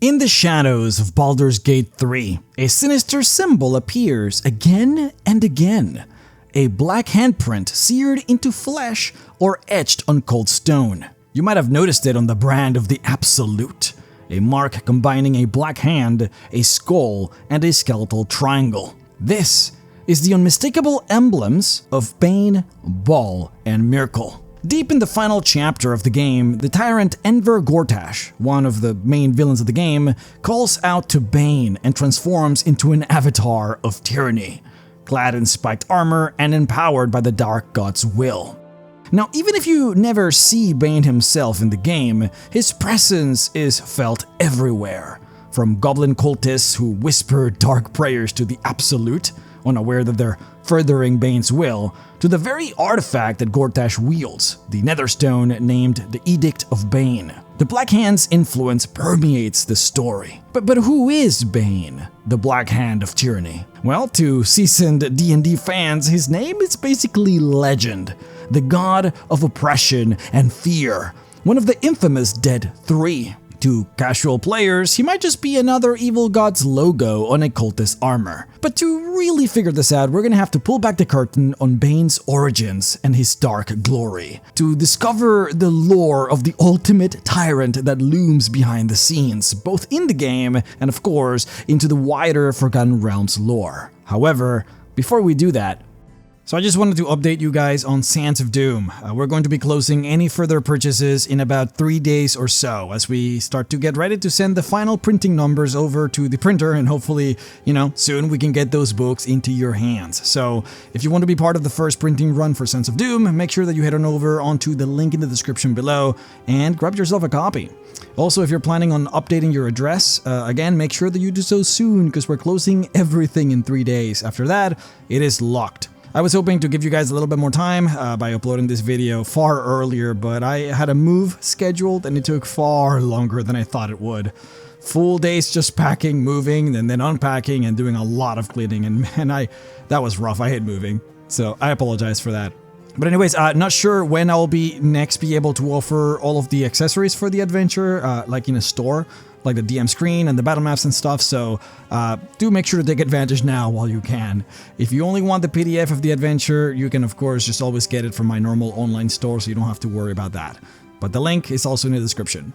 In the shadows of Baldur's Gate 3, a sinister symbol appears again and again. A black handprint seared into flesh or etched on cold stone. You might have noticed it on the brand of the Absolute, a mark combining a black hand, a skull, and a skeletal triangle. This is the unmistakable emblems of Bane, Ball, and Myrkul. Deep in the final chapter of the game, the tyrant Enver Gortash, one of the main villains of the game, calls out to Bane and transforms into an avatar of tyranny, clad in spiked armor and empowered by the Dark God's will. Now, even if you never see Bane himself in the game, his presence is felt everywhere, from goblin cultists who whisper dark prayers to the Absolute, unaware that they're furthering Bane's will, to the very artifact that Gortash wields, the Netherstone named the Edict of Bane. The Black Hand's influence permeates the story. But who is Bane, the Black Hand of Tyranny? Well, to seasoned D&D fans, his name is basically legend, the god of oppression and fear, one of the infamous Dead 3. To casual players, he might just be another evil god's logo on a cultist armor. But to really figure this out, we're gonna have to pull back the curtain on Bane's origins and his dark glory, to discover the lore of the ultimate tyrant that looms behind the scenes, both in the game and of course, into the wider Forgotten Realms lore. However, before we do that, so I just wanted to update you guys on Sands of Doom. We're going to be closing any further purchases in about 3 days or so as we start to get ready to send the final printing numbers over to the printer, and hopefully, soon we can get those books into your hands. So if you want to be part of the first printing run for Sands of Doom, make sure that you head on over onto the link in the description below and grab yourself a copy. Also, if you're planning on updating your address, again, make sure that you do so soon because we're closing everything in 3 days. After that, it is locked. I was hoping to give you guys a little bit more time by uploading this video far earlier, but I had a move scheduled and it took far longer than I thought it would. Full days just packing, moving, and then unpacking and doing a lot of cleaning, and man, that was rough. I hate moving, so I apologize for that. But anyways, not sure when I'll be able to offer all of the accessories for the adventure, like in a store, like the DM screen and the battle maps and stuff, so do make sure to take advantage now while you can. If you only want the PDF of the adventure, you can of course just always get it from my normal online store, so you don't have to worry about that. But the link is also in the description.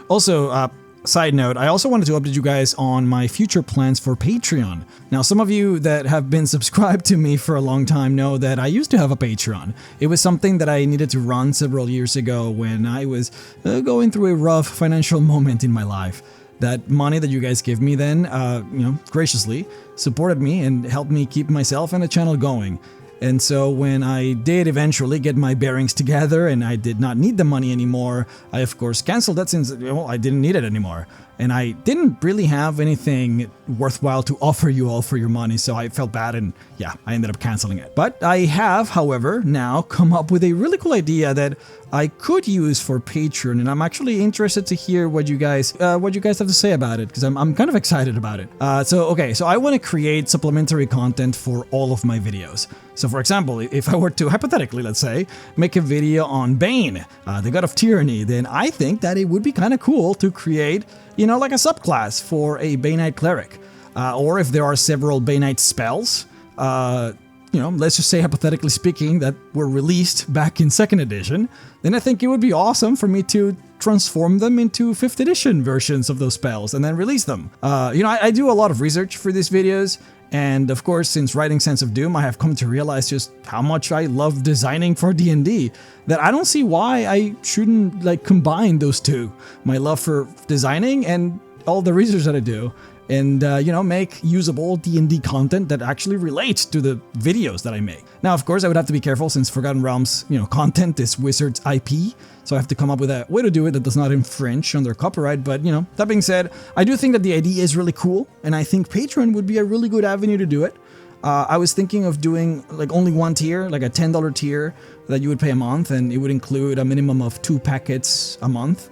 Also, side note, I also wanted to update you guys on my future plans for Patreon. Now, some of you that have been subscribed to me for a long time know that I used to have a Patreon. It was something that I needed to run several years ago when I was going through a rough financial moment in my life. That money that you guys give me then, graciously supported me and helped me keep myself and the channel going. And so when I did eventually get my bearings together and I did not need the money anymore, I of course canceled that since I didn't need it anymore. And I didn't really have anything worthwhile to offer you all for your money, so I felt bad and yeah, I ended up canceling it. But I have, however, now come up with a really cool idea that I could use for Patreon, and I'm actually interested to hear what you guys have to say about it, because I'm kind of excited about it. So I want to create supplementary content for all of my videos. So for example, if I were to, hypothetically, let's say, make a video on Bane, the god of tyranny, then I think that it would be kind of cool to create, like a subclass for a Banite cleric. Or if there are several Banite spells, let's just say hypothetically speaking that were released back in 2nd edition, then I think it would be awesome for me to transform them into 5th edition versions of those spells and then release them. I do a lot of research for these videos, and of course, since writing Sands of Doom, I have come to realize just how much I love designing for D&D, that I don't see why I shouldn't combine those two, my love for designing and all the research that I do, and make usable D&D content that actually relates to the videos that I make. Now, of course, I would have to be careful since Forgotten Realms, content is Wizards IP, so I have to come up with a way to do it that does not infringe on their copyright. But, that being said, I do think that the idea is really cool, and I think Patreon would be a really good avenue to do it. I was thinking of doing only one tier, like a $10 tier that you would pay a month, and it would include a minimum of 2 packets a month.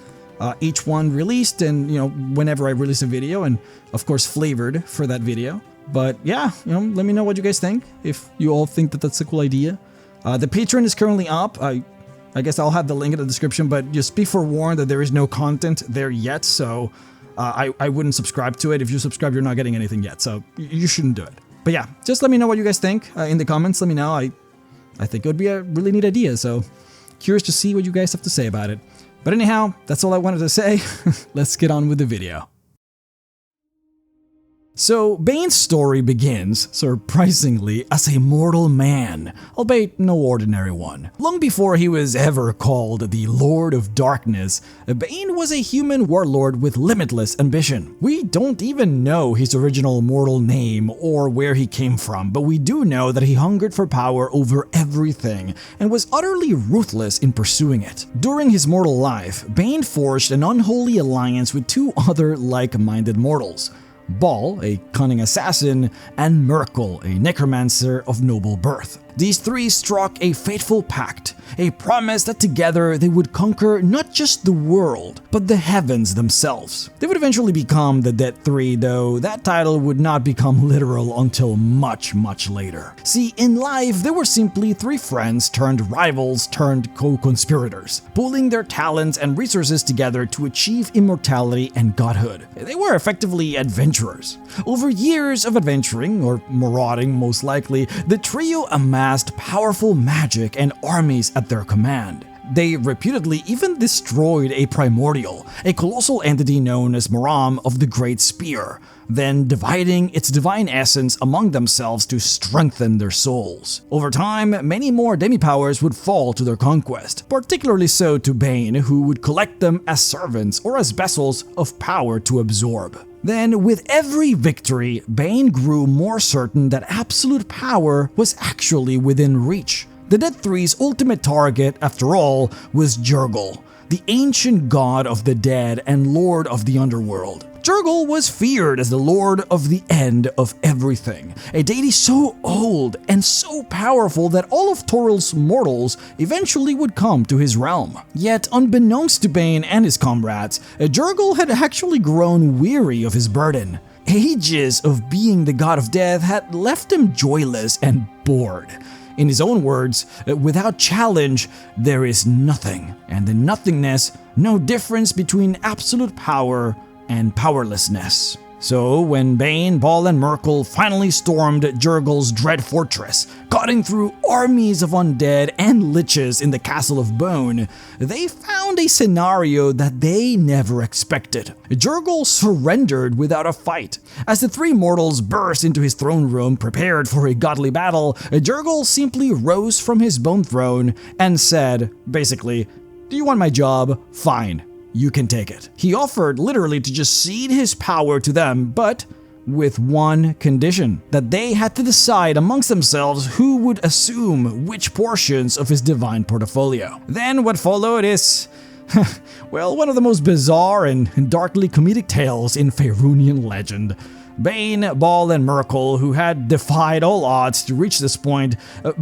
Each one released and, whenever I release a video, and of course flavored for that video. But yeah, let me know what you guys think, if you all think that that's a cool idea. The Patreon is currently up. I guess I'll have the link in the description, but just be forewarned that there is no content there yet, so I wouldn't subscribe to it. If you subscribe, you're not getting anything yet, so you shouldn't do it. But yeah, just let me know what you guys think in the comments. Let me know. I think it would be a really neat idea, so curious to see what you guys have to say about it. But anyhow, that's all I wanted to say. Let's get on with the video. So, Bane's story begins, surprisingly, as a mortal man, albeit no ordinary one. Long before he was ever called the Lord of Darkness, Bane was a human warlord with limitless ambition. We don't even know his original mortal name or where he came from, but we do know that he hungered for power over everything and was utterly ruthless in pursuing it. During his mortal life, Bane forged an unholy alliance with two other like-minded mortals: Bal, a cunning assassin, and Myrkul, a necromancer of noble birth. These three struck a fateful pact, a promise that together they would conquer not just the world, but the heavens themselves. They would eventually become the Dead Three, though that title would not become literal until much later. See, in life, they were simply three friends turned rivals turned co-conspirators, pooling their talents and resources together to achieve immortality and godhood. They were effectively adventurers. Over years of adventuring, or marauding most likely, the trio amassed powerful magic and armies at their command. They reputedly even destroyed a primordial, a colossal entity known as Maram of the Great Spear, then dividing its divine essence among themselves to strengthen their souls. Over time, many more demi-powers would fall to their conquest, particularly so to Bane, who would collect them as servants or as vessels of power to absorb. Then, with every victory, Bane grew more certain that absolute power was actually within reach. The Dead Three's ultimate target, after all, was Jurgal, the ancient god of the dead and lord of the underworld. Jurgal was feared as the lord of the end of everything, a deity so old and so powerful that all of Toral's mortals eventually would come to his realm. Yet, unbeknownst to Bane and his comrades, Jurgal had actually grown weary of his burden. Ages of being the god of death had left him joyless and bored. In his own words, without challenge, there is nothing, and in nothingness, no difference between absolute power and powerlessness. So when Bane, Bal, and Myrkul finally stormed Jurgal's dread fortress, cutting through armies of undead and liches in the Castle of Bone, they found a scenario that they never expected. Jurgal surrendered without a fight. As the three mortals burst into his throne room prepared for a godly battle, Jurgal simply rose from his bone throne and said, basically, "Do you want my job? Fine. You can take it." He offered literally to just cede his power to them, but with one condition: that they had to decide amongst themselves who would assume which portions of his divine portfolio. Then what followed is, well, one of the most bizarre and darkly comedic tales in Faerunian legend. Bane, Bal, and Myrkul, who had defied all odds to reach this point,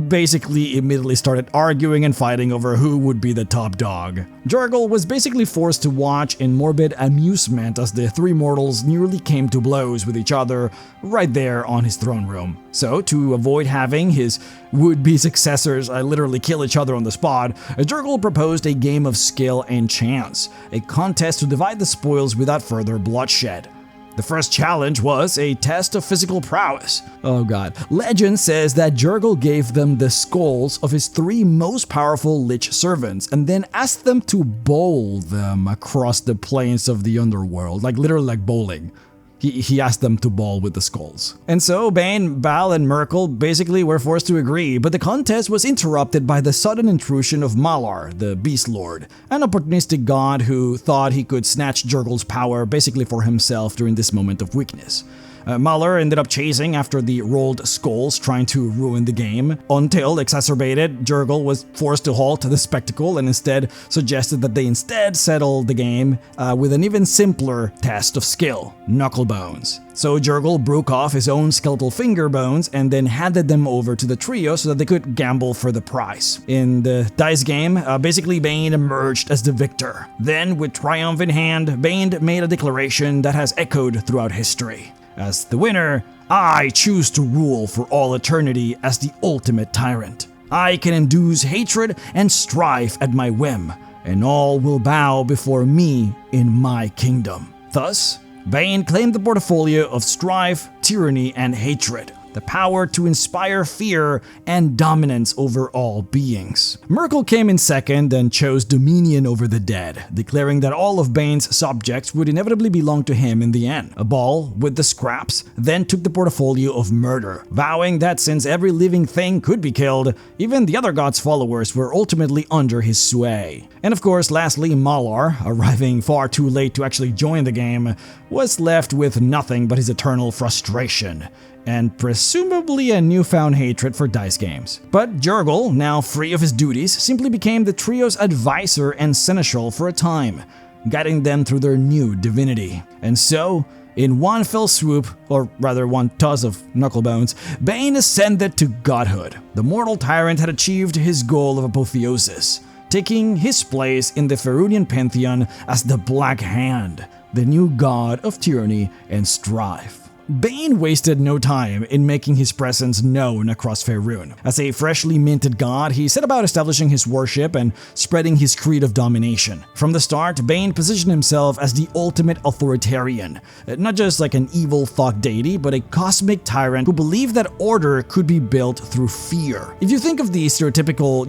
basically immediately started arguing and fighting over who would be the top dog. Jurgal was basically forced to watch in morbid amusement as the three mortals nearly came to blows with each other right there on his throne room. So, to avoid having his would-be successors literally kill each other on the spot, Jurgal proposed a game of skill and chance, a contest to divide the spoils without further bloodshed. The first challenge was a test of physical prowess. Oh god. Legend says that Jurgal gave them the skulls of his three most powerful lich servants and then asked them to bowl them across the plains of the underworld, literally like bowling. He asked them to bowl with the skulls. And so Bane, Bal, and Myrkul basically were forced to agree, but the contest was interrupted by the sudden intrusion of Malar, the Beast Lord, an opportunistic god who thought he could snatch Jurgal's power basically for himself during this moment of weakness. Malar ended up chasing after the rolled skulls, trying to ruin the game, until, exacerbated, Jurgal was forced to halt the spectacle and instead suggested that they instead settle the game with an even simpler test of skill, knuckle bones. So Jurgal broke off his own skeletal finger bones and then handed them over to the trio so that they could gamble for the prize. In the dice game, basically Bane emerged as the victor. Then, with triumph in hand, Bane made a declaration that has echoed throughout history. As the winner, I choose to rule for all eternity as the ultimate tyrant. I can induce hatred and strife at my whim, and all will bow before me in my kingdom. Thus, Bane claimed the portfolio of strife, tyranny, and hatred, the power to inspire fear and dominance over all beings. Merkel came in second and chose dominion over the dead, declaring that all of Bane's subjects would inevitably belong to him in the end. Baal, with the scraps, then took the portfolio of murder, vowing that since every living thing could be killed, even the other god's followers were ultimately under his sway. And of course, lastly, Malar, arriving far too late to actually join the game, was left with nothing but his eternal frustration, and presumably a newfound hatred for dice games. But Jurgle, now free of his duties, simply became the trio's advisor and seneschal for a time, guiding them through their new divinity. And so, in one fell swoop, or rather one toss of knucklebones, Bane ascended to godhood. The mortal tyrant had achieved his goal of apotheosis, taking his place in the Ferunian pantheon as the Black Hand, the new god of tyranny and strife. Bane wasted no time in making his presence known across Faerun. As a freshly minted god, he set about establishing his worship and spreading his creed of domination. From the start, Bane positioned himself as the ultimate authoritarian, not just like an evil thought deity, but a cosmic tyrant who believed that order could be built through fear. If you think of the stereotypical,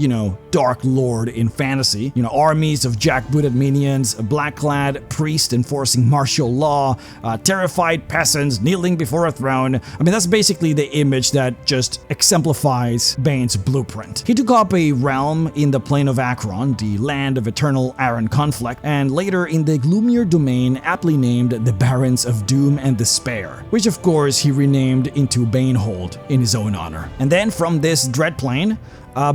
Dark Lord in fantasy, armies of jackbooted minions, a black-clad priest enforcing martial law, terrified peasants kneeling before a throne. That's basically the image that just exemplifies Bane's blueprint. He took up a realm in the Plain of Akron, the land of eternal Aran conflict, and later in the gloomier domain aptly named the Barrens of Doom and Despair, which of course he renamed into Banehold in his own honor. And then from this dread plane,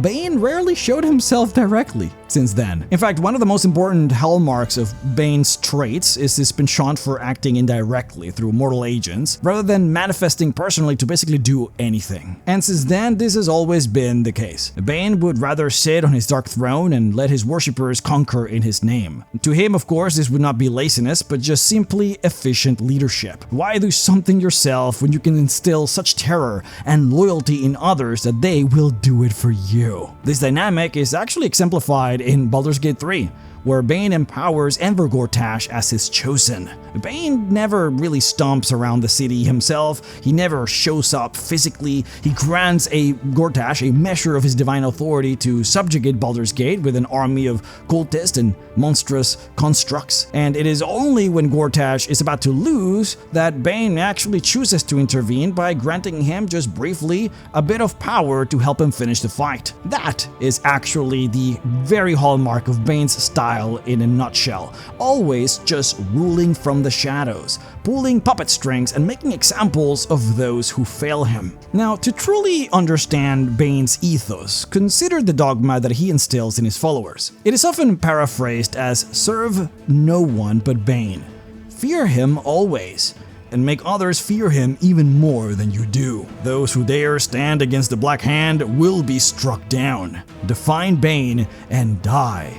Bane rarely showed himself directly since then. In fact, one of the most important hallmarks of Bane's traits is his penchant for acting indirectly through mortal agents, rather than manifesting personally to basically do anything. And since then, this has always been the case. Bane would rather sit on his dark throne and let his worshippers conquer in his name. To him, of course, this would not be laziness, but just simply efficient leadership. Why do something yourself when you can instill such terror and loyalty in others that they will do it for you? This dynamic is actually exemplified in Baldur's Gate 3, where Bane empowers Enver Gortash as his chosen. Bane never really stomps around the city himself, he never shows up physically, he grants Gortash a measure of his divine authority to subjugate Baldur's Gate with an army of cultists and monstrous constructs, and it is only when Gortash is about to lose that Bane actually chooses to intervene by granting him just briefly a bit of power to help him finish the fight. That is actually the very hallmark of Bane's style in a nutshell, always just ruling from the shadows, pulling puppet strings and making examples of those who fail him. Now, to truly understand Bane's ethos, consider the dogma that he instills in his followers. It is often paraphrased as serve no one but Bane, fear him always, and make others fear him even more than you do. Those who dare stand against the Black Hand will be struck down. Define Bane and die.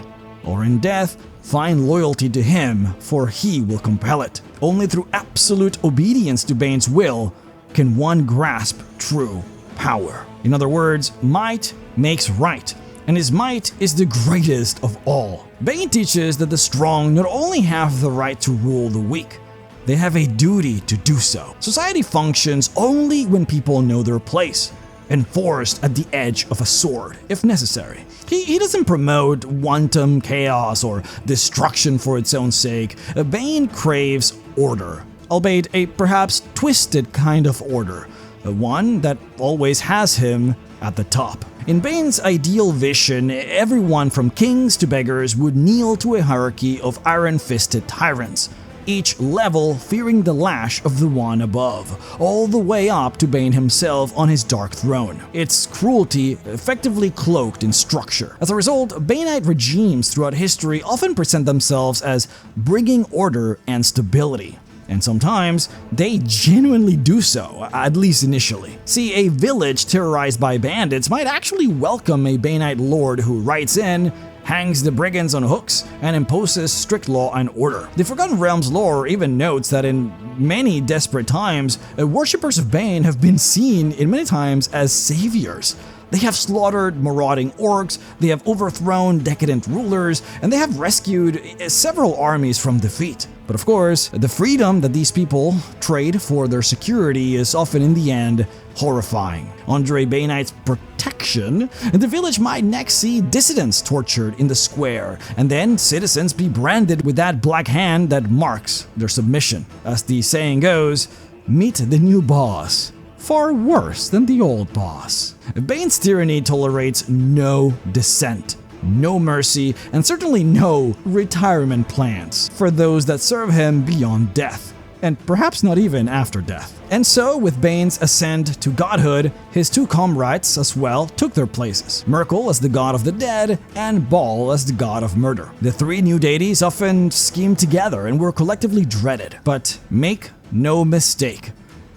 Or in death, find loyalty to him, for he will compel it. Only through absolute obedience to Bane's will can one grasp true power. In other words, might makes right, and his might is the greatest of all. Bane teaches that the strong not only have the right to rule the weak, they have a duty to do so. Society functions only when people know their place, enforced at the edge of a sword, if necessary. He doesn't promote wanton chaos or destruction for its own sake. Bane craves order, albeit a perhaps twisted kind of order, one that always has him at the top. In Bane's ideal vision, everyone from kings to beggars would kneel to a hierarchy of iron-fisted tyrants, each level fearing the lash of the one above, all the way up to Bane himself on his dark throne, its cruelty effectively cloaked in structure. As a result, Banite regimes throughout history often present themselves as bringing order and stability. And sometimes, they genuinely do so, at least initially. See, a village terrorized by bandits might actually welcome a Banite lord who rides in, hangs the brigands on hooks, and imposes strict law and order. The Forgotten Realms lore even notes that in many desperate times, worshippers of Bane have been seen in many times as saviors. They have slaughtered marauding orcs, they have overthrown decadent rulers, and they have rescued several armies from defeat. But of course, the freedom that these people trade for their security is often in the end horrifying. Under Banite's protection, the village might next see dissidents tortured in the square, and then citizens be branded with that black hand that marks their submission. As the saying goes, meet the new boss. Far worse than the old boss. Bane's tyranny tolerates no dissent, no mercy, and certainly no retirement plans for those that serve him beyond death, and perhaps not even after death. And so, with Bane's ascent to godhood, his two comrades as well took their places. Myrkul as the god of the dead, and Bal as the god of murder. The three new deities often schemed together and were collectively dreaded. But make no mistake,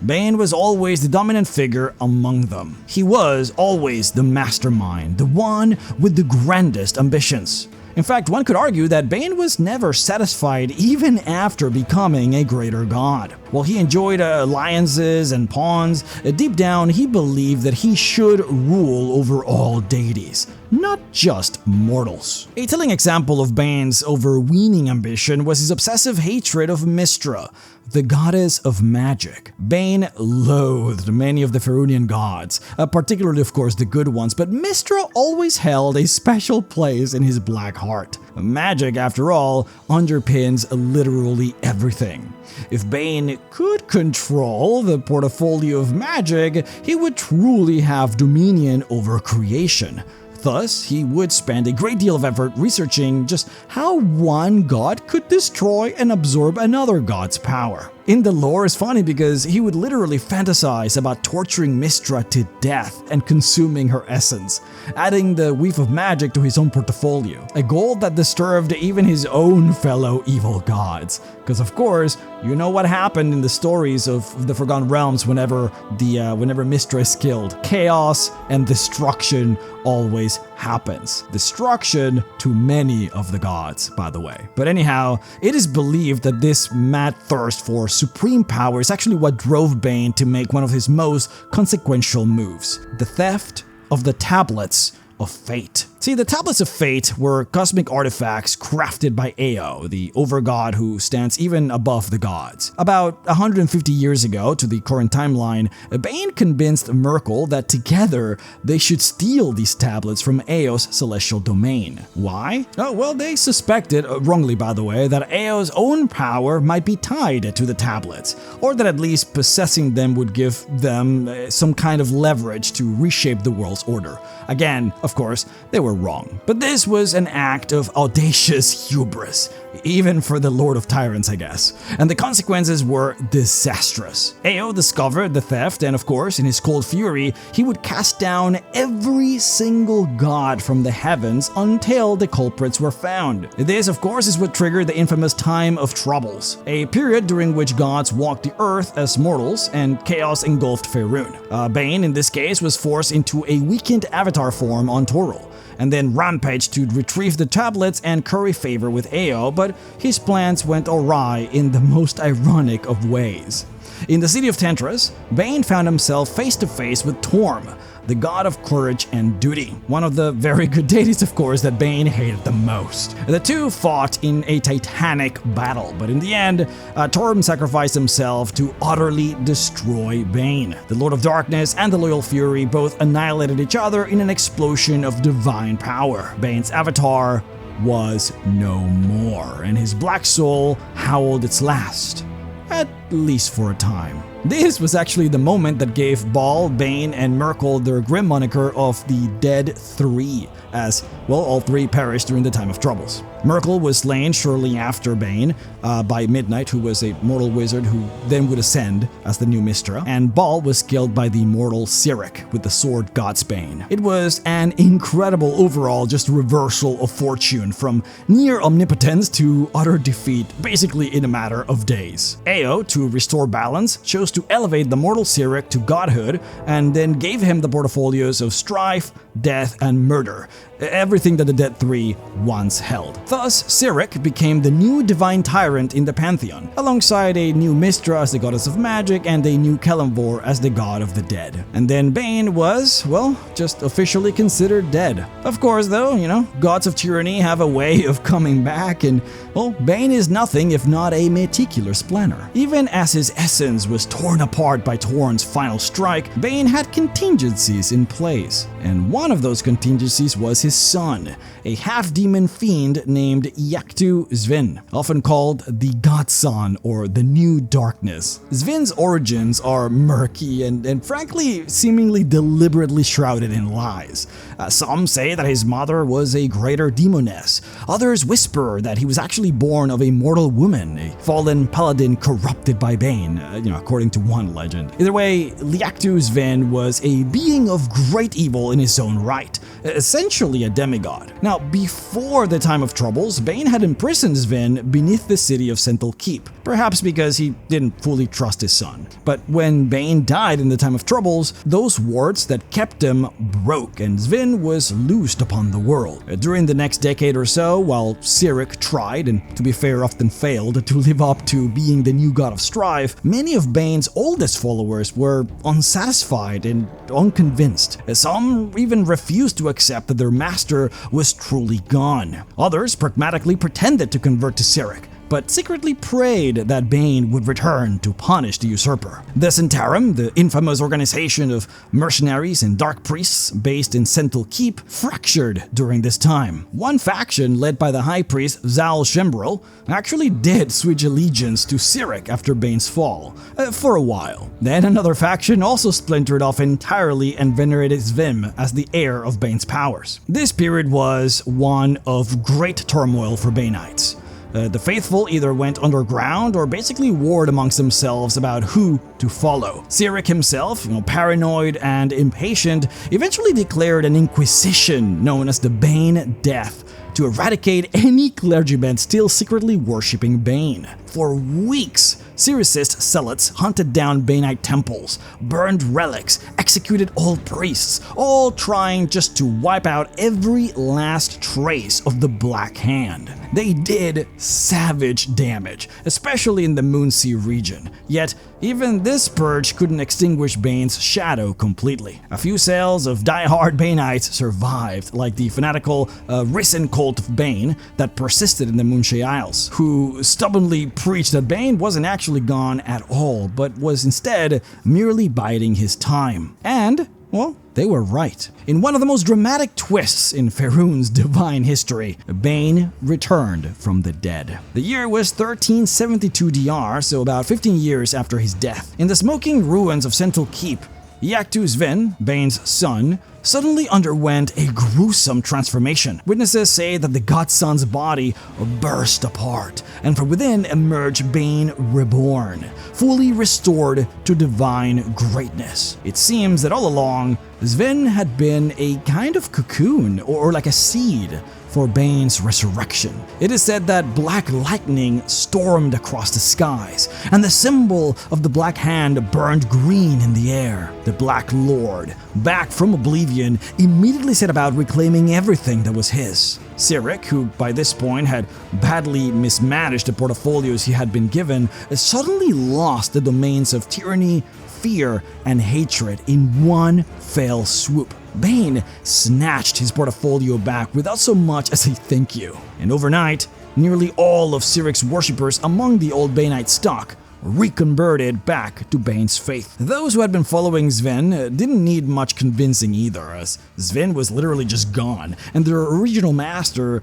Bane was always the dominant figure among them. He was always the mastermind, the one with the grandest ambitions. In fact, one could argue that Bane was never satisfied even after becoming a greater god. While he enjoyed alliances and pawns, deep down he believed that he should rule over all deities, not just mortals. A telling example of Bane's overweening ambition was his obsessive hatred of Mystra, the goddess of magic. Bane loathed many of the Faerunian gods, particularly of course the good ones, but Mystra always held a special place in his black heart. Magic, after all, underpins literally everything. If Bane could control the portfolio of magic, he would truly have dominion over creation. Thus, he would spend a great deal of effort researching just how one god could destroy and absorb another god's power. In the lore, it's funny because he would literally fantasize about torturing Mystra to death and consuming her essence, adding the weave of magic to his own portfolio, a goal that disturbed even his own fellow evil gods. Because of course, you know what happened in the stories of the Forgotten Realms whenever Mystra is killed. Chaos and destruction always happens. Destruction to many of the gods, by the way. But anyhow, it is believed that this mad thirst for supreme power is actually what drove Bane to make one of his most consequential moves: the theft of the Tablets of Fate. See, the Tablets of Fate were cosmic artifacts crafted by Ao, the overgod who stands even above the gods. About 150 years ago, to the current timeline, Bane convinced Myrkul that together they should steal these tablets from Ao's celestial domain. Why? Oh, well, they suspected, wrongly by the way, that Ao's own power might be tied to the tablets, or that at least possessing them would give them some kind of leverage to reshape the world's order. Again, of course, they were wrong. But this was an act of audacious hubris, even for the Lord of Tyrants, I guess. And the consequences were disastrous. Ao discovered the theft, and of course, in his cold fury, he would cast down every single god from the heavens until the culprits were found. This, of course, is what triggered the infamous Time of Troubles, a period during which gods walked the earth as mortals and chaos engulfed Faerun. Bane, in this case, was forced into a weakened avatar form on Toril, and then rampaged to retrieve the tablets and curry favor with Ao, but his plans went awry in the most ironic of ways. In the city of Tentras, Bane found himself face to face with Torm, the god of courage and duty, one of the very good deities, of course, that Bane hated the most. The two fought in a titanic battle, but in the end, Torm sacrificed himself to utterly destroy Bane. The Lord of Darkness and the Loyal Fury both annihilated each other in an explosion of divine power. Bane's avatar was no more, and his black soul howled its last, at least for a time. This was actually the moment that gave Bal, Bane, and Myrkul their grim moniker of the Dead Three, as, well, all three perished during the Time of Troubles. Myrkul was slain shortly after Bane by Midnight, who was a mortal wizard who then would ascend as the new Mystra, and Bal was killed by the mortal Cyric with the sword Godsbane. It was an incredible overall just reversal of fortune, from near omnipotence to utter defeat, basically in a matter of days. Ao, to to restore balance, chose to elevate the mortal Cyric to godhood, and then gave him the portfolios of strife, death, and murder, everything that the Dead Three once held. Thus, Cyric became the new divine tyrant in the pantheon, alongside a new Mystra as the goddess of magic and a new Kelemvor as the god of the dead. And then Bane was, well, just officially considered dead. Of course, though, gods of tyranny have a way of coming back, and, well, Bane is nothing if not a meticulous planner. Even as his essence was torn apart by Torn's final strike, Bane had contingencies in place. And one of those contingencies was his son, a half-demon fiend named Yaktu Zvin, often called the Godson or the New Darkness. Zvin's origins are murky and frankly seemingly deliberately shrouded in lies. Some say that his mother was a greater demoness. Others whisper that he was actually born of a mortal woman, a fallen paladin corrupted by Bane, according to one legend. Either way, Yaktu Zvin was a being of great evil in his own right, essentially a demigod. Now, before the time of troubles, Bane had imprisoned Zvin beneath the city of Sentinel Keep, perhaps because he didn't fully trust his son. But when Bane died in the time of troubles, those wards that kept him broke and Zvin was loosed upon the world. During the next decade or so, while Cyric tried, and to be fair often failed, to live up to being the new god of strife, many of Bane's oldest followers were unsatisfied and unconvinced. Some even refused to accept that their master was truly gone. Others pragmatically pretended to convert to Cyric, but secretly prayed that Bane would return to punish the usurper. The Centarum, the infamous organization of mercenaries and dark priests based in Sentinel Keep, fractured during this time. One faction, led by the high priest Zal Shembril, actually did switch allegiance to Cyric after Bane's fall, for a while. Then another faction also splintered off entirely and venerated Zvim as the heir of Bane's powers. This period was one of great turmoil for Banites. The faithful either went underground or basically warred amongst themselves about who to follow. Cyric himself, paranoid and impatient, eventually declared an inquisition known as the Bane Death to eradicate any clergyman still secretly worshipping Bane. For weeks, Cyricist zealots hunted down Banite temples, burned relics, executed old priests, all trying just to wipe out every last trace of the Black Hand. They did savage damage, especially in the Moonsea region, yet even this purge couldn't extinguish Bane's shadow completely. A few cells of die-hard Banites survived, like the fanatical Risen cult of Bane that persisted in the Moonsea Isles, who stubbornly preached that Bane wasn't actually gone at all, but was instead merely biding his time. And, well, they were right. In one of the most dramatic twists in Faerûn's divine history, Bane returned from the dead. The year was 1372 DR, so about 15 years after his death. In the smoking ruins of Sentinel Keep, Yaktu Zvin, Bane's son, suddenly underwent a gruesome transformation. Witnesses say that the godson's body burst apart, and from within emerged Bane reborn, fully restored to divine greatness. It seems that all along, Zvin had been a kind of cocoon, or like a seed, for Bane's resurrection. It is said that black lightning stormed across the skies, and the symbol of the Black Hand burned green in the air. The Black Lord, back from oblivion, immediately set about reclaiming everything that was his. Cyric, who by this point had badly mismanaged the portfolios he had been given, suddenly lost the domains of tyranny, fear, and hatred in one fell swoop. Bane snatched his portfolio back without so much as a thank you. And overnight, nearly all of Cyric's worshippers among the old Banite stock reconverted back to Bane's faith. Those who had been following Zvin didn't need much convincing either, as Zvin was literally just gone, and their original master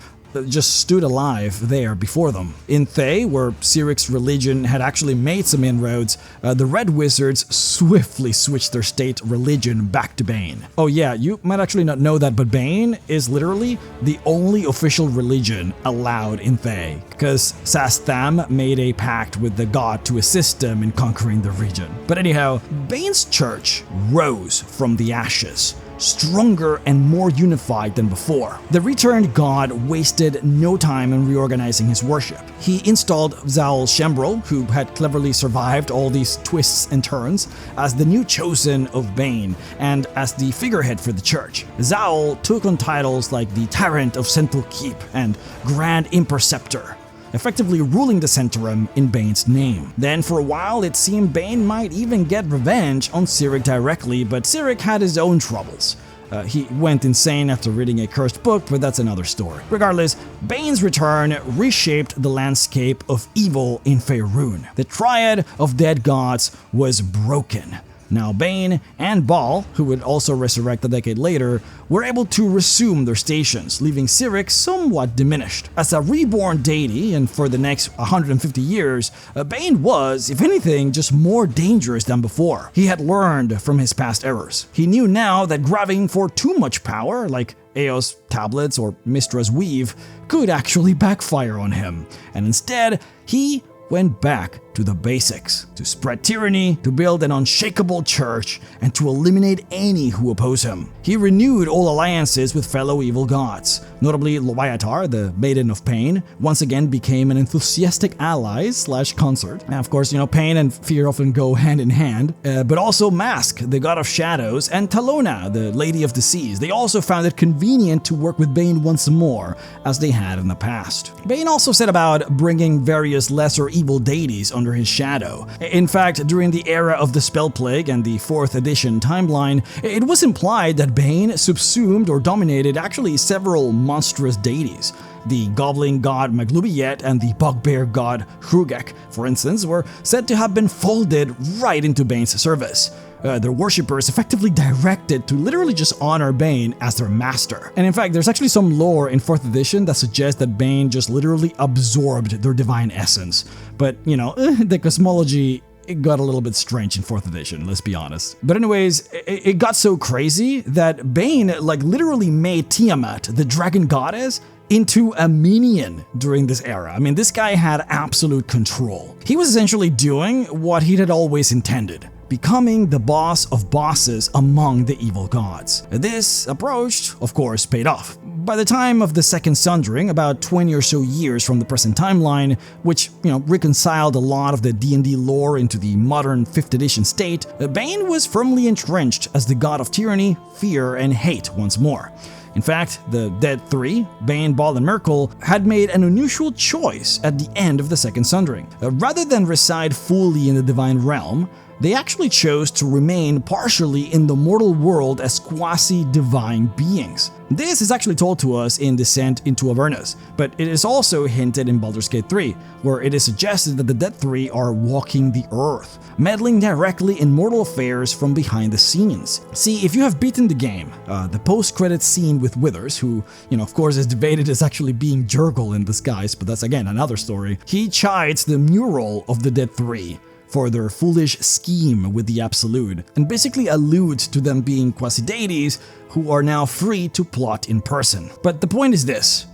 just stood alive there before them. In Thay, where Cyric's religion had actually made some inroads, the Red Wizards swiftly switched their state religion back to Bane. Oh yeah, you might actually not know that, but Bane is literally the only official religion allowed in Thay, because Sastham made a pact with the god to assist them in conquering the region. But anyhow, Bane's church rose from the ashes, stronger and more unified than before. The returned god wasted no time in reorganizing his worship. He installed Zaul Shembrel, who had cleverly survived all these twists and turns, as the new chosen of Bane and as the figurehead for the church. Zaul took on titles like the Tyrant of Central Keep and Grand Imperceptor, effectively ruling the Centaurum in Bane's name. Then for a while it seemed Bane might even get revenge on Cyric directly, but Cyric had his own troubles. He went insane after reading a cursed book, but that's another story. Regardless, Bane's return reshaped the landscape of evil in Faerûn. The triad of dead gods was broken. Now Bane and Baal, who would also resurrect a decade later, were able to resume their stations, leaving Cyric somewhat diminished. As a reborn deity, and for the next 150 years, Bane was, if anything, just more dangerous than before. He had learned from his past errors. He knew now that grabbing for too much power, like Eos tablets or Mistra's weave, could actually backfire on him, and instead, he went back to the basics, to spread tyranny, to build an unshakable church, and to eliminate any who oppose him. He renewed all alliances with fellow evil gods. Notably, Loviatar, the Maiden of Pain, once again became an enthusiastic ally / consort. And of course, pain and fear often go hand in hand, but also Mask, the god of shadows, and Talona, the Lady of the Seas. They also found it convenient to work with Bane once more, as they had in the past. Bane also set about bringing various lesser evil deities under his shadow. In fact, during the era of the Spell Plague and the 4th edition timeline, it was implied that Bane subsumed or dominated actually several monstrous deities. The goblin god Maglubiet and the bugbear god Hrugek, for instance, were said to have been folded right into Bane's service. Their worshippers effectively directed to literally just honor Bane as their master. And in fact, there's actually some lore in 4th edition that suggests that Bane just literally absorbed their divine essence. But, the cosmology, it got a little bit strange in 4th edition, let's be honest. But anyways, it got so crazy that Bane literally made Tiamat, the dragon goddess, into a minion during this era. I mean, this guy had absolute control. He was essentially doing what he had always intended, becoming the boss of bosses among the evil gods. This approach, of course, paid off. By the time of the second sundering, about 20 or so years from the present timeline, which, reconciled a lot of the D&D lore into the modern 5th edition state, Bane was firmly entrenched as the god of tyranny, fear, and hate once more. In fact, the Dead Three, Bane, Baal, and Merkel, had made an unusual choice at the end of the second sundering. Rather than reside fully in the divine realm, they actually chose to remain partially in the mortal world as quasi-divine beings. This is actually told to us in Descent into Avernus, but it is also hinted in Baldur's Gate 3, where it is suggested that the Dead Three are walking the earth, meddling directly in mortal affairs from behind the scenes. See, if you have beaten the game, the post-credits scene with Withers, who, of course is debated as actually being Jurgle in disguise, but that's again another story, he chides the mural of the Dead Three for their foolish scheme with the Absolute, and basically alludes to them being quasi-deities who are now free to plot in person. But the point is this: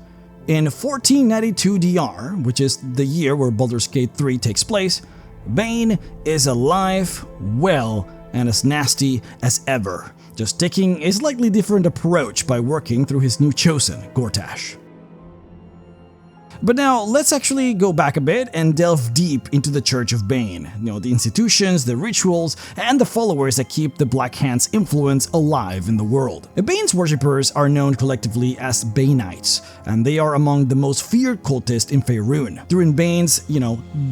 in 1492 DR, which is the year where Baldur's Gate 3 takes place, Bane is alive, well, and as nasty as ever, just taking a slightly different approach by working through his new chosen, Gortash. But now, let's actually go back a bit and delve deep into the Church of Bane. The institutions, the rituals, and the followers that keep the Black Hand's influence alive in the world. Bane's worshippers are known collectively as Baneites, and they are among the most feared cultists in Faerûn. During Bane's,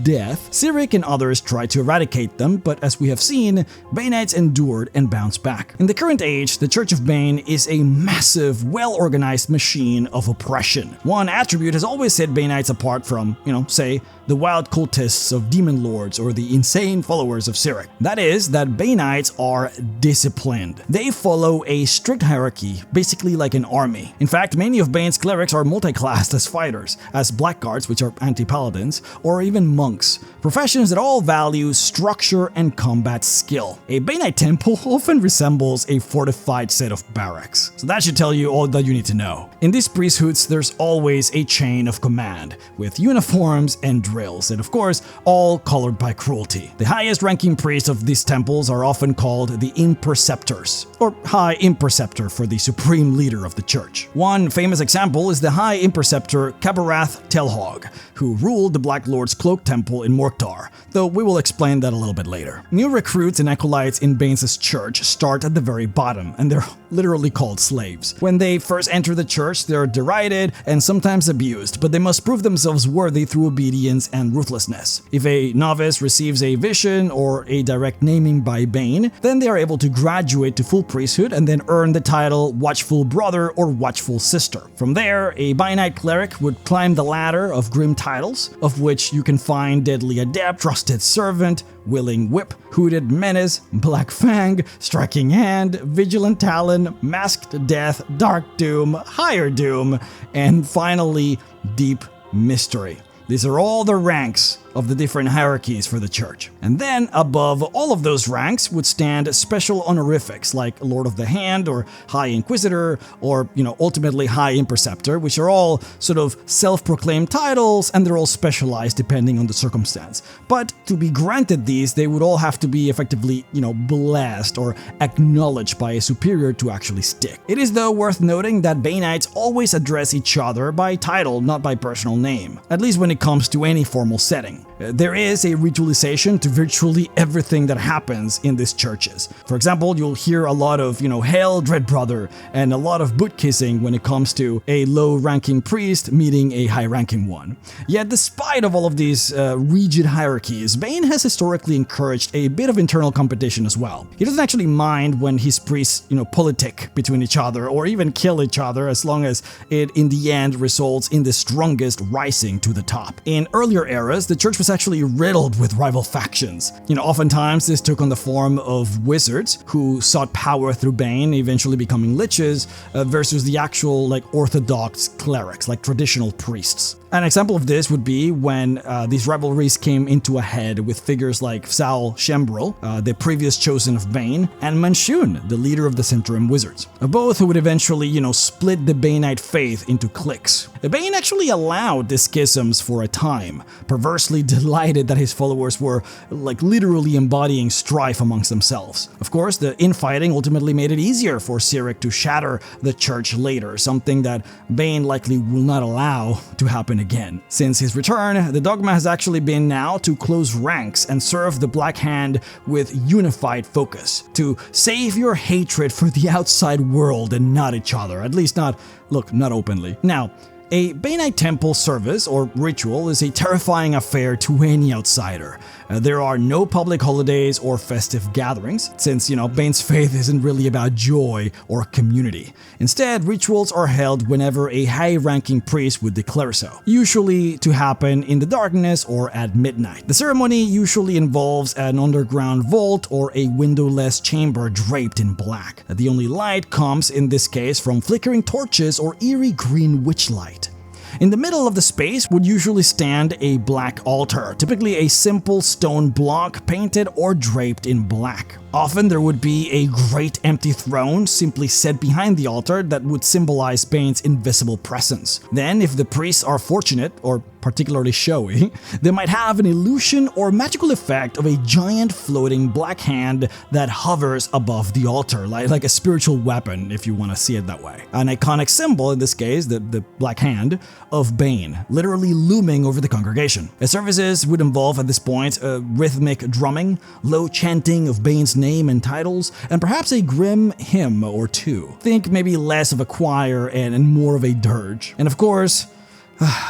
death, Cyric and others tried to eradicate them, but as we have seen, Baneites endured and bounced back. In the current age, the Church of Bane is a massive, well-organized machine of oppression. One attribute has always set Baneites apart from, say, the wild cultists of demon lords or the insane followers of Cyric. That is, that Baneites are disciplined. They follow a strict hierarchy, basically like an army. In fact, many of Bane's clerics are multi-classed as fighters, as blackguards, which are anti-paladins, or even monks, professions that all value structure and combat skill. A Banite temple often resembles a fortified set of barracks. So that should tell you all that you need to know. In these priesthoods, there's always a chain of command, with uniforms and dress entrails, and of course, all colored by cruelty. The highest ranking priests of these temples are often called the Imperceptors, or High Imperceptor for the supreme leader of the church. One famous example is the High Imperceptor Cabarath Telhog, who ruled the Black Lord's Cloak Temple in Morkdar, though we will explain that a little bit later. New recruits and acolytes in Bane's church start at the very bottom, and they're literally called slaves. When they first enter the church, they're derided and sometimes abused, but they must prove themselves worthy through obedience and ruthlessness. If a novice receives a vision or a direct naming by Bane, then they are able to graduate to full priesthood and then earn the title Watchful Brother or Watchful Sister. From there, a Banite cleric would climb the ladder of grim titles, of which you can find Deadly Adept, Trusted Servant, Willing Whip, Hooded Menace, Black Fang, Striking Hand, Vigilant Talon, Masked Death, Dark Doom, Higher Doom, and finally, Deep Mystery. These are all the ranks of the different hierarchies for the church. And then above all of those ranks would stand special honorifics like Lord of the Hand or High Inquisitor or, ultimately High Imperceptor, which are all sort of self-proclaimed titles, and they're all specialized depending on the circumstance. But to be granted these, they would all have to be effectively, blessed or acknowledged by a superior to actually stick. It is though worth noting that Banites always address each other by title, not by personal name, at least when it comes to any formal setting. There is a ritualization to virtually everything that happens in these churches. For example, you'll hear a lot of, Hail Dread Brother, and a lot of boot kissing when it comes to a low-ranking priest meeting a high-ranking one. Yet despite of all of these rigid hierarchies, Bane has historically encouraged a bit of internal competition as well. He doesn't actually mind when his priests, politic between each other or even kill each other, as long as it in the end results in the strongest rising to the top. In earlier eras, the church was actually riddled with rival factions. Oftentimes this took on the form of wizards who sought power through Bane, eventually becoming liches, versus the actual orthodox clerics, traditional priests. An example of this would be when these rivalries came into a head with figures like Saul Shembril, the previous chosen of Bane, and Manshun, the leader of the Centurion Wizards, both who would eventually, split the Banite faith into cliques. Bane actually allowed these schisms for a time, perversely delighted that his followers were literally embodying strife amongst themselves. Of course, the infighting ultimately made it easier for Cyric to shatter the church later, something that Bane likely will not allow to happen again. Since his return, the dogma has actually been now to close ranks and serve the Black Hand with unified focus, to save your hatred for the outside world and not each other, at least not openly. Now, a Banite temple service or ritual is a terrifying affair to any outsider. There are no public holidays or festive gatherings, since, Bane's faith isn't really about joy or community. Instead, rituals are held whenever a high-ranking priest would declare so, usually to happen in the darkness or at midnight. The ceremony usually involves an underground vault or a windowless chamber draped in black. The only light comes, in this case, from flickering torches or eerie green witchlight. In the middle of the space would usually stand a black altar, typically a simple stone block painted or draped in black. Often there would be a great empty throne simply set behind the altar that would symbolize Bane's invisible presence. Then, if the priests are fortunate or particularly showy, they might have an illusion or magical effect of a giant floating black hand that hovers above the altar, like a spiritual weapon, if you want to see it that way. An iconic symbol, in this case, the black hand, of Bane, literally looming over the congregation. The services would involve, at this point, rhythmic drumming, low chanting of Bane's name and titles, and perhaps a grim hymn or two. Think maybe less of a choir and more of a dirge. And of course,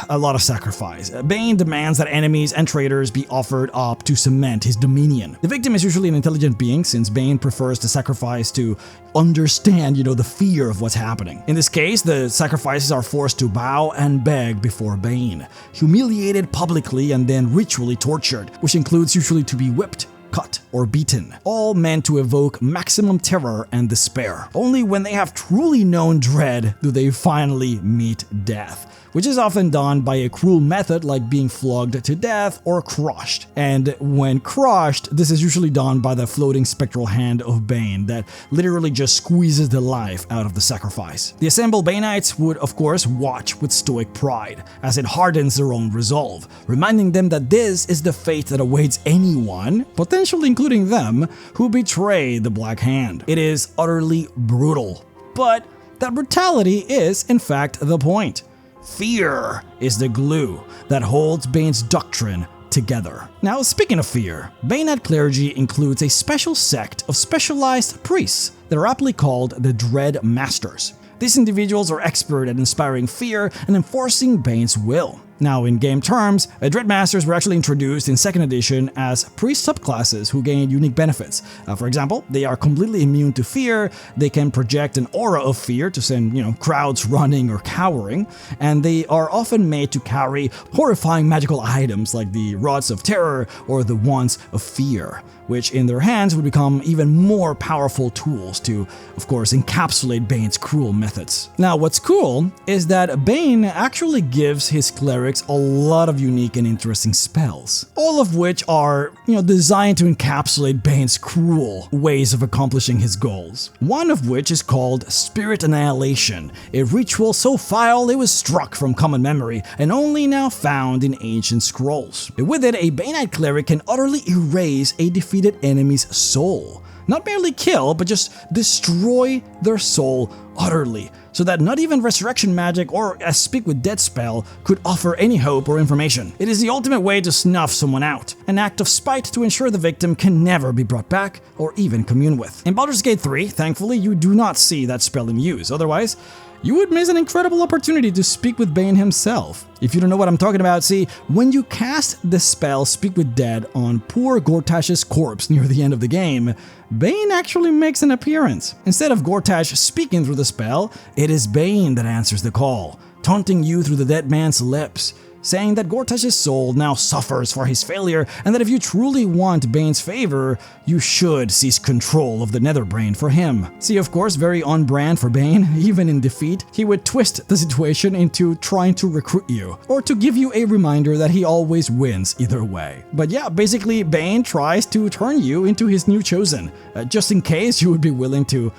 a lot of sacrifice. Bane demands that enemies and traitors be offered up to cement his dominion. The victim is usually an intelligent being, since Bane prefers to sacrifice to understand, the fear of what's happening. In this case, the sacrifices are forced to bow and beg before Bane, humiliated publicly and then ritually tortured, which includes usually to be whipped, cut, or beaten, all meant to evoke maximum terror and despair. Only when they have truly known dread do they finally meet death, which is often done by a cruel method like being flogged to death or crushed. And when crushed, this is usually done by the floating spectral hand of Bane that literally just squeezes the life out of the sacrifice. The assembled Banites would of course watch with stoic pride, as it hardens their own resolve, reminding them that this is the fate that awaits anyone, potentially including them, who betray the Black Hand. It is utterly brutal, but that brutality is in fact the point. Fear is the glue that holds Bane's doctrine together. Now, speaking of fear, Banite clergy includes a special sect of specialized priests that are aptly called the Dread Masters. These individuals are expert at inspiring fear and enforcing Bane's will. Now, in game terms, Dread Masters were actually introduced in 2nd edition as priest subclasses who gain unique benefits. For example, they are completely immune to fear, they can project an aura of fear to send, crowds running or cowering, and they are often made to carry horrifying magical items like the Rods of Terror or the Wands of Fear, which in their hands would become even more powerful tools to, of course, encapsulate Bane's cruel methods. Now, what's cool is that Bane actually gives his clerics a lot of unique and interesting spells, all of which are, designed to encapsulate Bane's cruel ways of accomplishing his goals. One of which is called Spirit Annihilation, a ritual so foul it was struck from common memory and only now found in ancient scrolls. With it, a Banite cleric can utterly erase a defeated enemy's soul. Not merely kill, but just destroy their soul utterly, so that not even resurrection magic or a speak with dead spell could offer any hope or information. It is the ultimate way to snuff someone out, an act of spite to ensure the victim can never be brought back or even commune with. In Baldur's Gate 3, thankfully, you do not see that spell in use, otherwise you would miss an incredible opportunity to speak with Bane himself. If you don't know what I'm talking about, see, when you cast the spell Speak with Dead on poor Gortash's corpse near the end of the game, Bane actually makes an appearance. Instead of Gortash speaking through the spell, it is Bane that answers the call, taunting you through the dead man's lips, saying that Gortash's soul now suffers for his failure and that if you truly want Bane's favor, you should seize control of the Netherbrain for him. See, of course, very on brand for Bane. Even in defeat, he would twist the situation into trying to recruit you, or to give you a reminder that he always wins either way. But yeah, basically, Bane tries to turn you into his new chosen, just in case you would be willing to,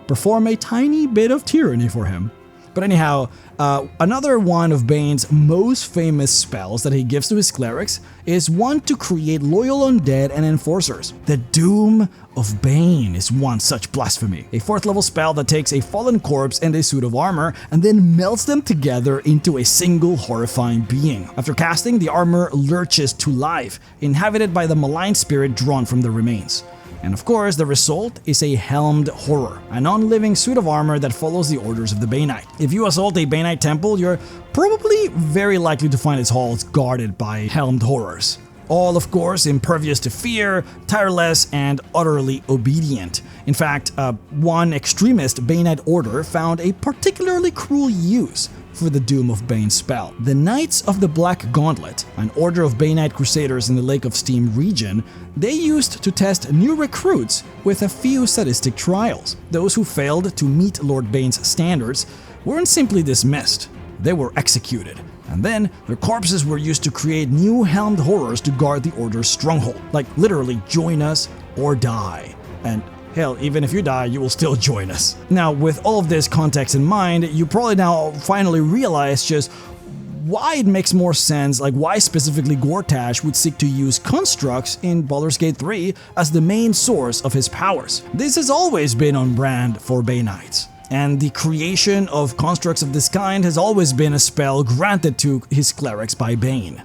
perform a tiny bit of tyranny for him. But anyhow, another one of Bane's most famous spells that he gives to his clerics is one to create loyal undead and enforcers. The Doom of Bane is one such blasphemy. A 4th level spell that takes a fallen corpse and a suit of armor and then melts them together into a single horrifying being. After casting, the armor lurches to life, inhabited by the malign spirit drawn from the remains. And of course, the result is a Helmed Horror, a non-living suit of armor that follows the orders of the Banite. If you assault a Banite temple, you're probably very likely to find its halls guarded by Helmed Horrors. All, of course, impervious to fear, tireless, and utterly obedient. In fact, one extremist Banite order found a particularly cruel use for the Doom of Bane spell. The Knights of the Black Gauntlet, an order of Banite crusaders in the Lake of Steam region, they used to test new recruits with a few sadistic trials. Those who failed to meet Lord Bane's standards weren't simply dismissed, they were executed. And then their corpses were used to create new Helmed Horrors to guard the Order's stronghold. Like literally, join us or die. And hell, even if you die, you will still join us. Now, with all of this context in mind, you probably now finally realize just why it makes more sense, like why specifically Gortash would seek to use constructs in Baldur's Gate 3 as the main source of his powers. This has always been on brand for Banites. And the creation of constructs of this kind has always been a spell granted to his clerics by Bane.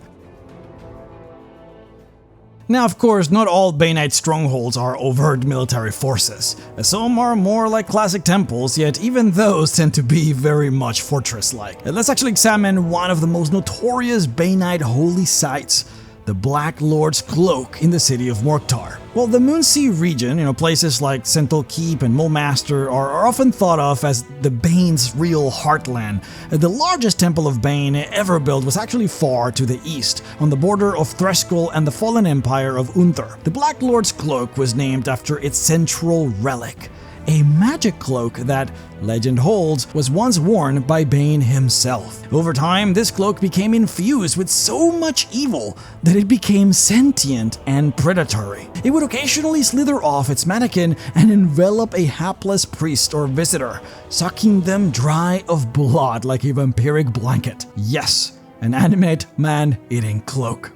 Now, of course, not all Banite strongholds are overt military forces. Some are more like classic temples, yet even those tend to be very much fortress-like. Let's actually examine one of the most notorious Banite holy sites, the Black Lord's Cloak in the city of Morktar. Well, the Moonsea region, places like Sentinel Keep and Mulmaster are often thought of as the Bane's real heartland. The largest temple of Bane ever built was actually far to the east, on the border of Threskull and the fallen empire of Unther. The Black Lord's Cloak was named after its central relic, a magic cloak that, legend holds, was once worn by Bane himself. Over time, this cloak became infused with so much evil that it became sentient and predatory. It would occasionally slither off its mannequin and envelop a hapless priest or visitor, sucking them dry of blood like a vampiric blanket. Yes, an animate man-eating cloak.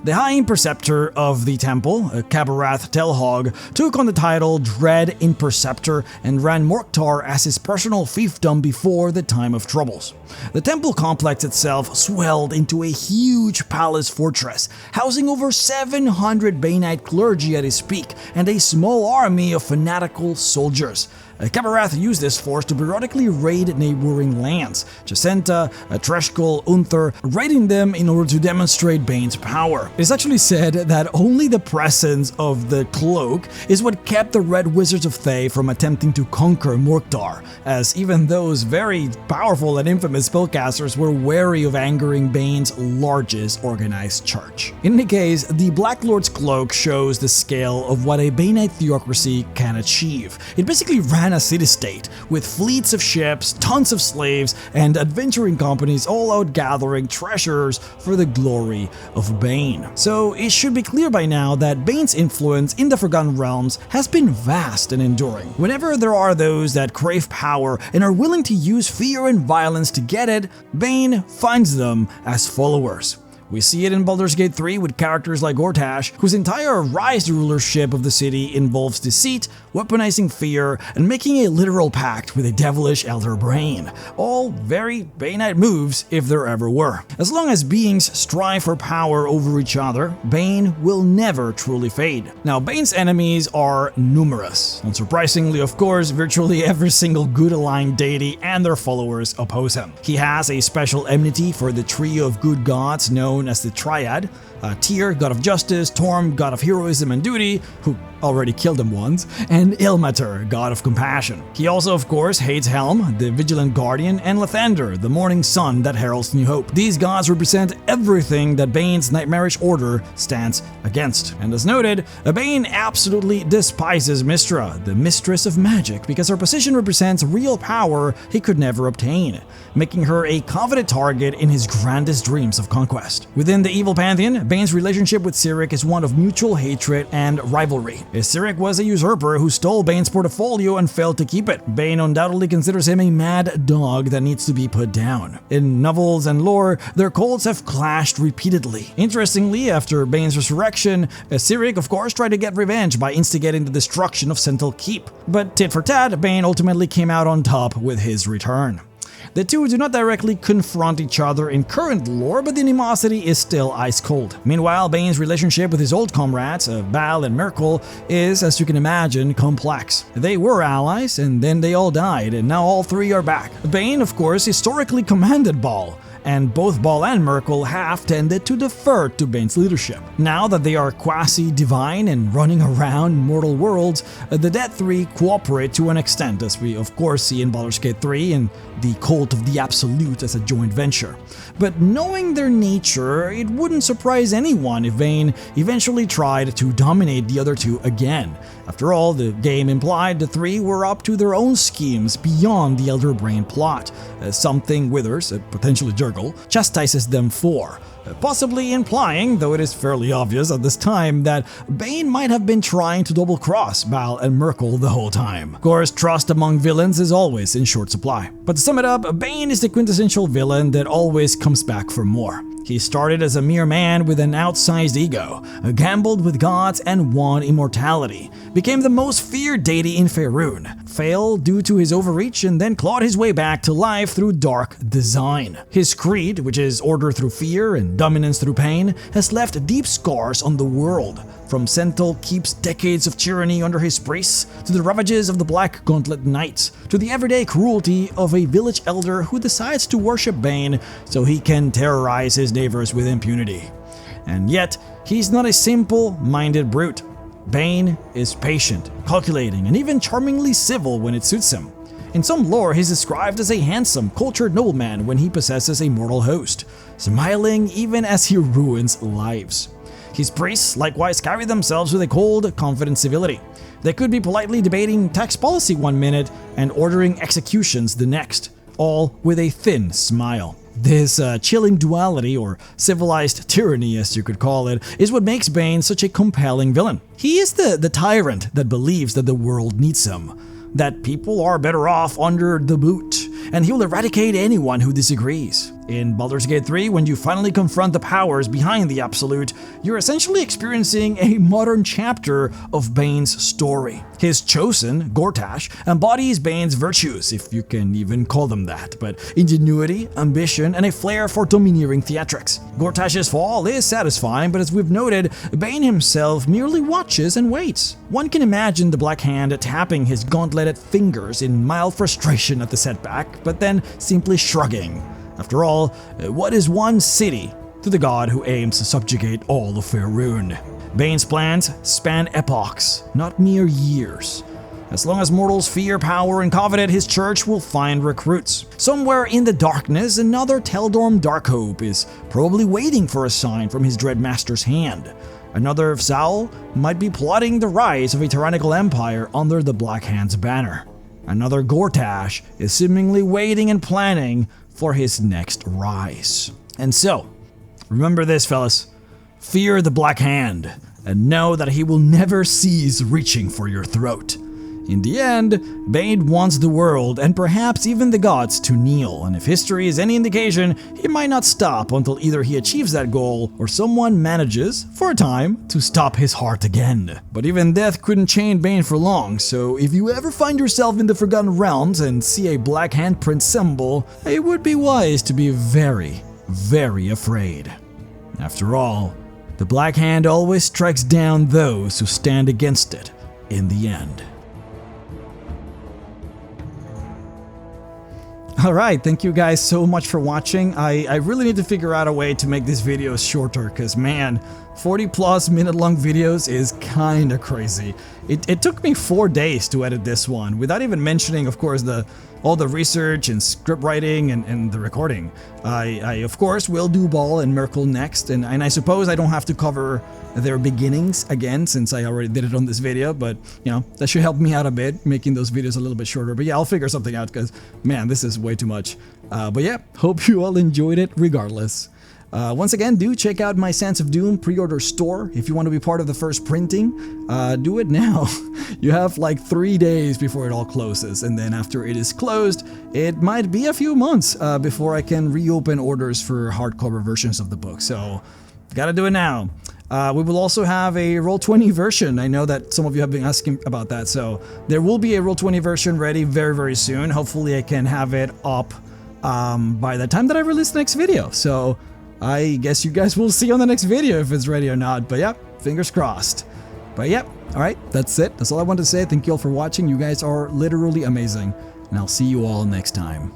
The High Preceptor of the temple, Cabarath Telhog, took on the title Dread Interceptor and ran Morktar as his personal fiefdom before the time of troubles. The temple complex itself swelled into a huge palace fortress, housing over 700 Banite clergy at its peak and a small army of fanatical soldiers. Cabarath used this force to periodically raid neighboring lands, Jacinta, Treshkull, Unther, raiding them in order to demonstrate Bane's power. It is actually said that only the presence of the cloak is what kept the Red Wizards of Thay from attempting to conquer Morktar, as even those very powerful and infamous spellcasters were wary of angering Bane's largest organized church. In any case, the Black Lord's cloak shows the scale of what a Banite theocracy can achieve. It basically ran a city-state, with fleets of ships, tons of slaves, and adventuring companies all out gathering treasures for the glory of Bane. So it should be clear by now that Bane's influence in the Forgotten Realms has been vast and enduring. Whenever there are those that crave power and are willing to use fear and violence to get it, Bane finds them as followers. We see it in Baldur's Gate 3 with characters like Gortash, whose entire rise to rulership of the city involves deceit, weaponizing fear, and making a literal pact with a devilish elder brain. All very Banite moves if there ever were. As long as beings strive for power over each other, Bane will never truly fade. Now, Bane's enemies are numerous. Unsurprisingly, of course, virtually every single good-aligned deity and their followers oppose him. He has a special enmity for the trio of good gods known as the Triad, Tyr, god of justice, Torm, god of heroism and duty, who already killed him once, and Ilmater, god of compassion. He also, of course, hates Helm, the vigilant guardian, and Lathander, the morning sun that heralds new hope. These gods represent everything that Bane's nightmarish order stands against. And as noted, Bane absolutely despises Mystra, the mistress of magic, because her position represents real power he could never obtain, making her a coveted target in his grandest dreams of conquest. Within the evil pantheon, Bane's relationship with Cyric is one of mutual hatred and rivalry. Cyric was a usurper who stole Bane's portfolio and failed to keep it. Bane undoubtedly considers him a mad dog that needs to be put down. In novels and lore, their cults have clashed repeatedly. Interestingly, after Bane's resurrection, Cyric of course tried to get revenge by instigating the destruction of Sentinel Keep. But tit for tat, Bane ultimately came out on top with his return. The two do not directly confront each other in current lore, but the animosity is still ice cold. Meanwhile, Bane's relationship with his old comrades, Bal and Merkel, is, as you can imagine, complex. They were allies, and then they all died, and now all three are back. Bane, of course, historically commanded Bal, and both Bal and Merkel have tended to defer to Bane's leadership. Now that they are quasi-divine and running around mortal worlds, the Dead Three cooperate to an extent, as we of course see in Baldur's Gate 3 and the Cult of the Absolute as a joint venture. But knowing their nature, it wouldn't surprise anyone if Bane eventually tried to dominate the other two again. After all, the game implied the three were up to their own schemes beyond the Elder Brain plot, something Withers, potentially Jurgle, chastises them for. Possibly implying, though it is fairly obvious at this time, that Bane might have been trying to double-cross Bal and Merkel the whole time. Of course, trust among villains is always in short supply. But to sum it up, Bane is the quintessential villain that always comes back for more. He started as a mere man with an outsized ego, gambled with gods and won immortality, became the most feared deity in Faerun, failed due to his overreach, and then clawed his way back to life through dark design. His creed, which is order through fear and dominance through pain, has left deep scars on the world, from Sentinel Keep's decades of tyranny under his priests, to the ravages of the Black Gauntlet Knights, to the everyday cruelty of a village elder who decides to worship Bane so he can terrorize his neighbors with impunity. And yet, he's not a simple-minded brute. Bane is patient, calculating, and even charmingly civil when it suits him. In some lore, he's described as a handsome, cultured nobleman when he possesses a mortal host, smiling even as he ruins lives. His priests likewise carry themselves with a cold, confident civility. They could be politely debating tax policy one minute and ordering executions the next, all with a thin smile. This chilling duality, or civilized tyranny as you could call it, is what makes Bane such a compelling villain. He is the tyrant that believes that the world needs him, that people are better off under the boot, and he will eradicate anyone who disagrees. In Baldur's Gate 3, when you finally confront the powers behind the Absolute, you're essentially experiencing a modern chapter of Bane's story. His chosen, Gortash, embodies Bane's virtues, if you can even call them that, but ingenuity, ambition, and a flair for domineering theatrics. Gortash's fall is satisfying, but as we've noted, Bane himself merely watches and waits. One can imagine the Black Hand tapping his gauntleted fingers in mild frustration at the setback, but then simply shrugging. After all, what is one city to the god who aims to subjugate all of Faerun? Bane's plans span epochs, not mere years. As long as mortals fear power and covet it, his church will find recruits. Somewhere in the darkness, another Teldorm Darkhope is probably waiting for a sign from his dread master's hand. Another Saul might be plotting the rise of a tyrannical empire under the Black Hand's banner. Another Gortash is seemingly waiting and planning for his next rise. And so, remember this, fellas. Fear the Black Hand, and know that he will never cease reaching for your throat. In the end, Bane wants the world, and perhaps even the gods, to kneel, and if history is any indication, he might not stop until either he achieves that goal, or someone manages, for a time, to stop his heart again. But even death couldn't chain Bane for long, so if you ever find yourself in the Forgotten Realms and see a Black Handprint symbol, it would be wise to be very, very afraid. After all, the Black Hand always strikes down those who stand against it in the end. Alright, thank you guys so much for watching. I really need to figure out a way to make these videos shorter, because man, 40+ minute long videos is kinda crazy. It took me 4 days to edit this one, without even mentioning, of course, all the research and script writing and the recording. I of course will do Ball and Merkel next, and I suppose I don't have to cover their beginnings again since I already did it on this video, but you know, that should help me out a bit, making those videos a little bit shorter. But yeah, I'll figure something out, because man, this is way too much. But yeah, hope you all enjoyed it regardless. Once again, do check out my Sands of Doom pre-order store. If you want to be part of the first printing, do it now. You have like 3 days before it all closes, and then after it is closed, it might be a few months before I can reopen orders for hardcover versions of the book, so gotta do it now. We will also have a Roll20 version. I know that some of you have been asking about that, so there will be a Roll20 version ready very, very soon. Hopefully I can have it up by the time that I release the next video, so I guess you guys will see on the next video if it's ready or not, but yeah, fingers crossed. But yeah, alright, that's it. That's all I wanted to say. Thank you all for watching. You guys are literally amazing, and I'll see you all next time.